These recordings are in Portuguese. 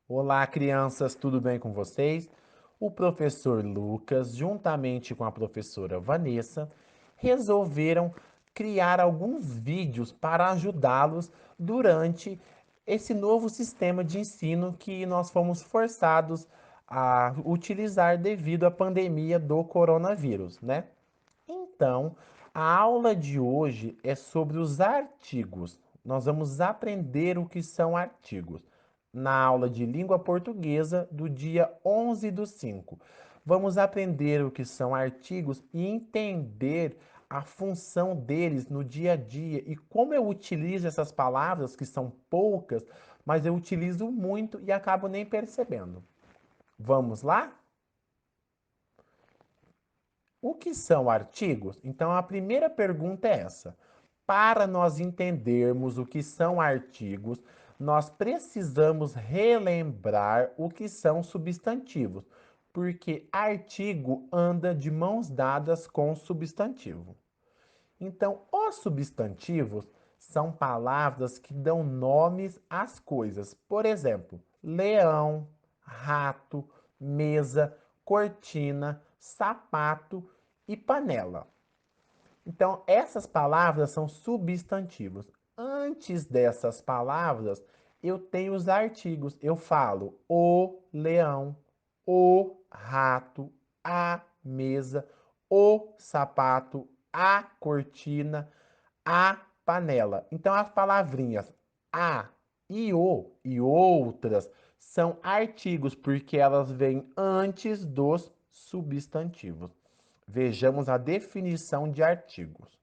Olá, crianças, tudo bem com vocês? O professor Lucas, juntamente com a professora Vanessa, resolveram criar alguns vídeos para ajudá-los durante esse novo sistema de ensino que nós fomos forçados a utilizar devido à pandemia do coronavírus, né? Então, a aula de hoje é sobre os artigos. Nós vamos aprender o que são artigos na aula de língua portuguesa do dia 11/5. Vamos aprender o que são artigos e entender a função deles no dia a dia e como eu utilizo essas palavras, que são poucas, mas eu utilizo muito e acabo nem percebendo. Vamos lá? O que são artigos? Então, a primeira pergunta é essa. Para nós entendermos o que são artigos, nós precisamos relembrar o que são substantivos, porque artigo anda de mãos dadas com substantivo. Então, os substantivos são palavras que dão nomes às coisas. Por exemplo, leão, rato, mesa, cortina, sapato e panela. Então, essas palavras são substantivos. Antes dessas palavras, eu tenho os artigos. Eu falo o leão, o rato, a mesa, o sapato, a cortina, a panela. Então, as palavrinhas a e o e outras são artigos, porque elas vêm antes dos substantivos. Vejamos a definição de artigos.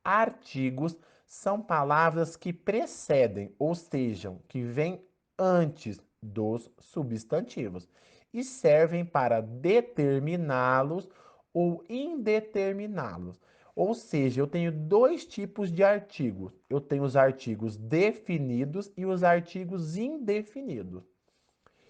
Artigos são palavras que precedem, ou seja, que vêm antes dos substantivos e servem para determiná-los ou indeterminá-los. Ou seja, eu tenho dois tipos de artigos. Eu tenho os artigos definidos e os artigos indefinidos.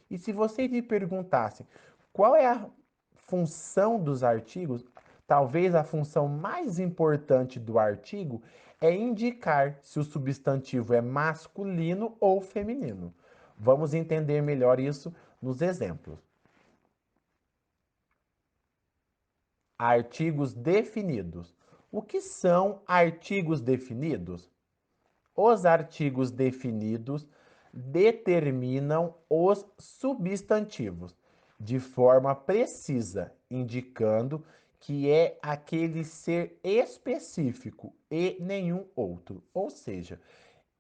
E se vocês me perguntassem qual é a função dos artigos, talvez a função mais importante do artigo é indicar se o substantivo é masculino ou feminino. Vamos entender melhor isso nos exemplos. Artigos definidos. O que são artigos definidos? Os artigos definidos determinam os substantivos de forma precisa, indicando que é aquele ser específico e nenhum outro. Ou seja,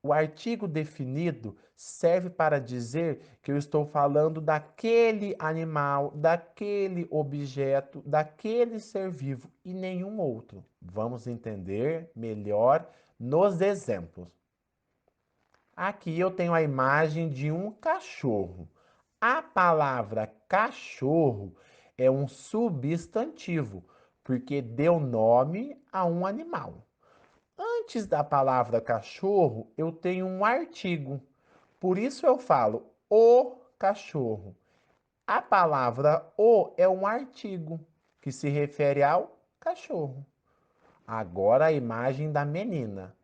o artigo definido serve para dizer que eu estou falando daquele animal, daquele objeto, daquele ser vivo e nenhum outro. Vamos entender melhor nos exemplos. Aqui eu tenho a imagem de um cachorro. A palavra cachorro é um substantivo, porque deu nome a um animal. Antes da palavra cachorro, eu tenho um artigo. Por isso eu falo o cachorro. A palavra o é um artigo que se refere ao cachorro. Agora a imagem da menina.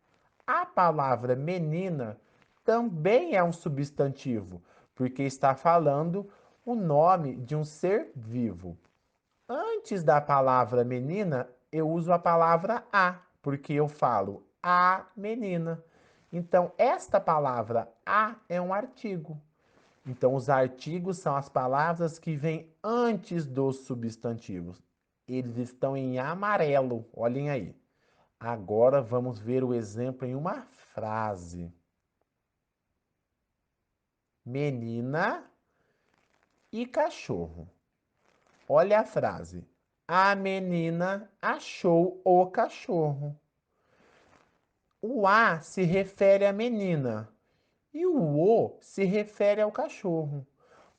A palavra menina também é um substantivo, porque está falando o nome de um ser vivo. Antes da palavra menina, eu uso a palavra a, porque eu falo a menina. Então, esta palavra a é um artigo. Então, os artigos são as palavras que vêm antes dos substantivos. Eles estão em amarelo, olhem aí. Agora vamos ver o exemplo em uma frase. Menina e cachorro. Olha a frase. A menina achou o cachorro. O a se refere à menina e o se refere ao cachorro.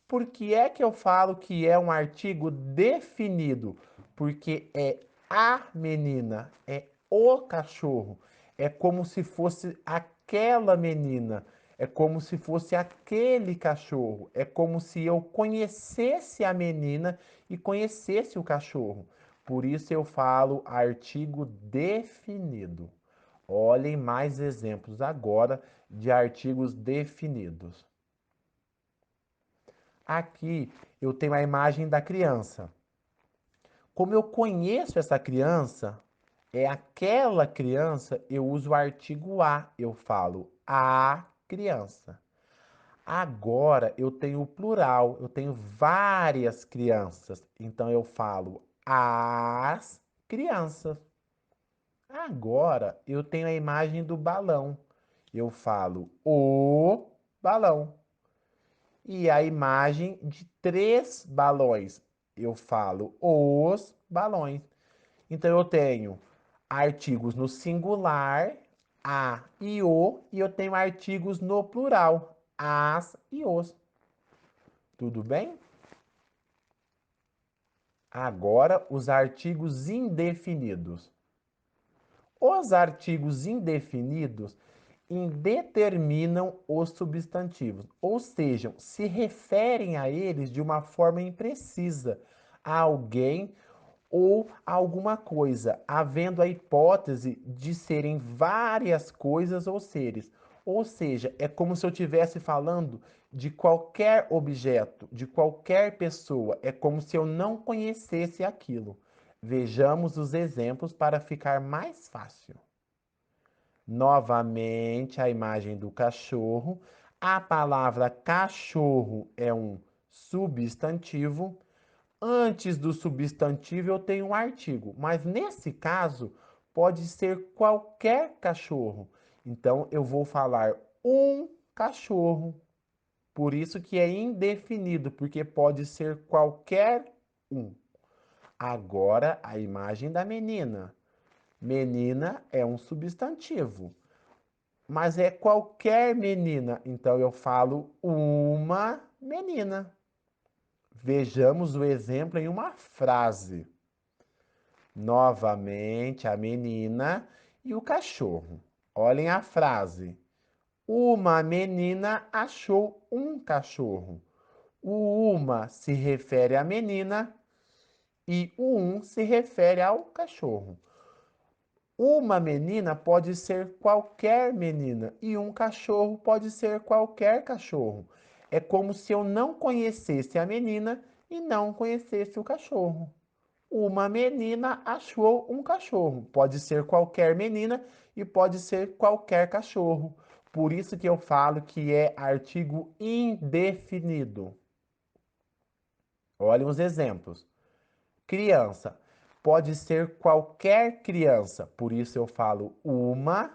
Por que é que eu falo que é um artigo definido? Porque é a menina, é o cachorro. É como se fosse aquela menina, é como se fosse aquele cachorro. É como se eu conhecesse a menina e conhecesse o cachorro. Por isso eu falo artigo definido. Olhem mais exemplos agora de artigos definidos. Aqui eu tenho a imagem da criança. Como eu conheço essa criança, é aquela criança, eu uso o artigo a, eu falo a criança. Agora eu tenho o plural, eu tenho várias crianças, então eu falo as crianças. Agora eu tenho a imagem do balão, eu falo o balão. E a imagem de três balões, eu falo os balões. Então eu tenho artigos no singular, a e o, e eu tenho artigos no plural, as e os. Tudo bem? Agora, os artigos indefinidos. Os artigos indefinidos indeterminam os substantivos, ou seja, se referem a eles de uma forma imprecisa a alguém ou a alguma coisa, havendo a hipótese de serem várias coisas ou seres. Ou seja, é como se eu estivesse falando de qualquer objeto, de qualquer pessoa, é como se eu não conhecesse aquilo. Vejamos os exemplos para ficar mais fácil. Novamente, a imagem do cachorro. A palavra cachorro é um substantivo. Antes do substantivo eu tenho um artigo, mas nesse caso pode ser qualquer cachorro. Então eu vou falar um cachorro. Por isso que é indefinido, porque pode ser qualquer um. Agora a imagem da menina. Menina é um substantivo, mas é qualquer menina. Então eu falo uma menina. Vejamos o exemplo em uma frase. Novamente a menina e o cachorro. Olhem a frase. Uma menina achou um cachorro. O uma se refere à menina e o um se refere ao cachorro. Uma menina pode ser qualquer menina e um cachorro pode ser qualquer cachorro. É como se eu não conhecesse a menina e não conhecesse o cachorro. Uma menina achou um cachorro. Pode ser qualquer menina e pode ser qualquer cachorro. Por isso que eu falo que é artigo indefinido. Olhem os exemplos. Criança. Pode ser qualquer criança. Por isso eu falo uma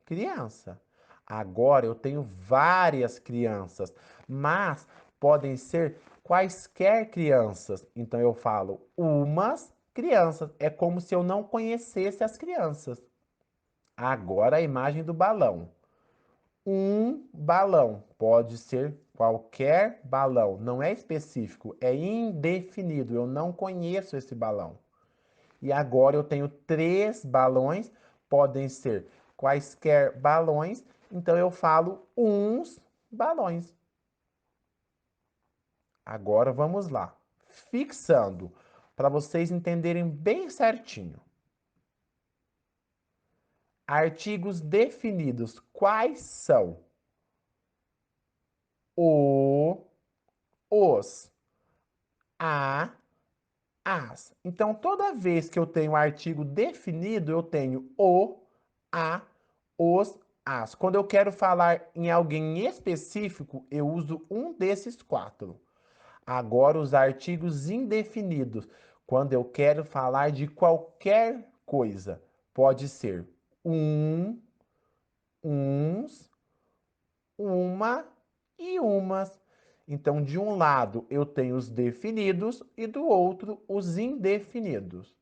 criança. Agora eu tenho várias crianças, mas podem ser quaisquer crianças. Então eu falo umas crianças. É como se eu não conhecesse as crianças. Agora a imagem do balão. Um balão pode ser qualquer balão, não é específico, é indefinido. Eu não conheço esse balão. E agora eu tenho três balões, podem ser quaisquer balões, então eu falo uns balões. Agora vamos lá, fixando, para vocês entenderem bem certinho. Artigos definidos, quais são? O, os, a, as. Então, toda vez que eu tenho artigo definido, eu tenho o, a, os, as. Quando eu quero falar em alguém específico, eu uso um desses quatro. Agora, os artigos indefinidos. Quando eu quero falar de qualquer coisa, pode ser um, uns, uma e umas. Então, de um lado eu tenho os definidos e do outro os indefinidos.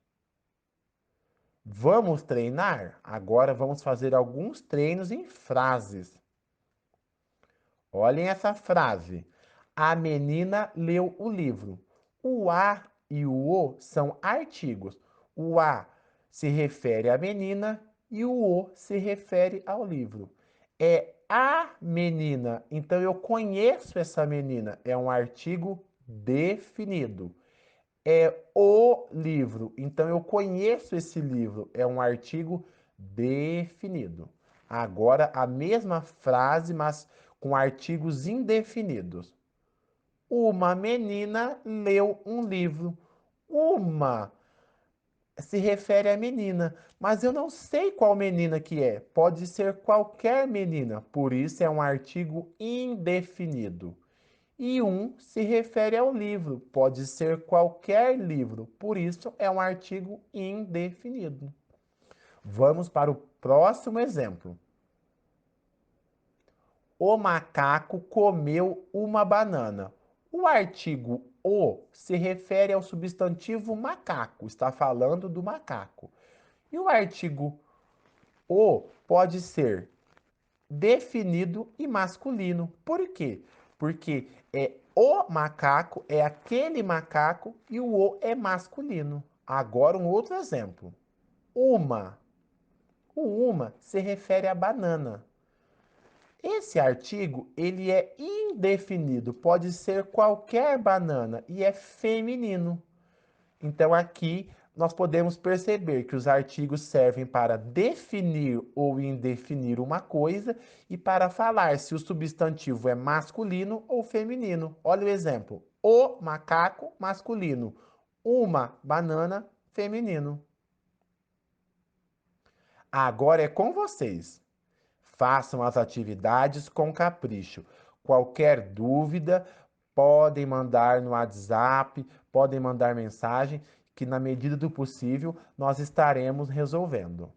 Vamos treinar? Agora vamos fazer alguns treinos em frases. Olhem essa frase. A menina leu o livro. O a e o são artigos. O a se refere à menina e o se refere ao livro. É a menina, então eu conheço essa menina, é um artigo definido. É o livro, então eu conheço esse livro, é um artigo definido. Agora a mesma frase, mas com artigos indefinidos. Uma menina leu um livro. Uma se refere à menina, mas eu não sei qual menina que é. Pode ser qualquer menina, por isso é um artigo indefinido. E um se refere ao livro, pode ser qualquer livro, por isso é um artigo indefinido. Vamos para o próximo exemplo. O macaco comeu uma banana. O artigo o se refere ao substantivo macaco, está falando do macaco. E o artigo o pode ser definido e masculino. Por quê? Porque o macaco é aquele macaco e o é masculino. Agora um outro exemplo. Uma. O uma se refere à banana. Esse artigo, ele é indefinido, pode ser qualquer banana e é feminino. Então aqui nós podemos perceber que os artigos servem para definir ou indefinir uma coisa e para falar se o substantivo é masculino ou feminino. Olha o exemplo: o macaco masculino, uma banana feminino. Agora é com vocês. Façam as atividades com capricho. Qualquer dúvida, podem mandar no WhatsApp, podem mandar mensagem, que na medida do possível nós estaremos resolvendo.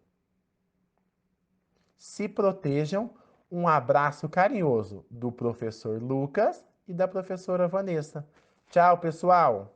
Se protejam. Um abraço carinhoso do professor Lucas e da professora Vanessa. Tchau, pessoal!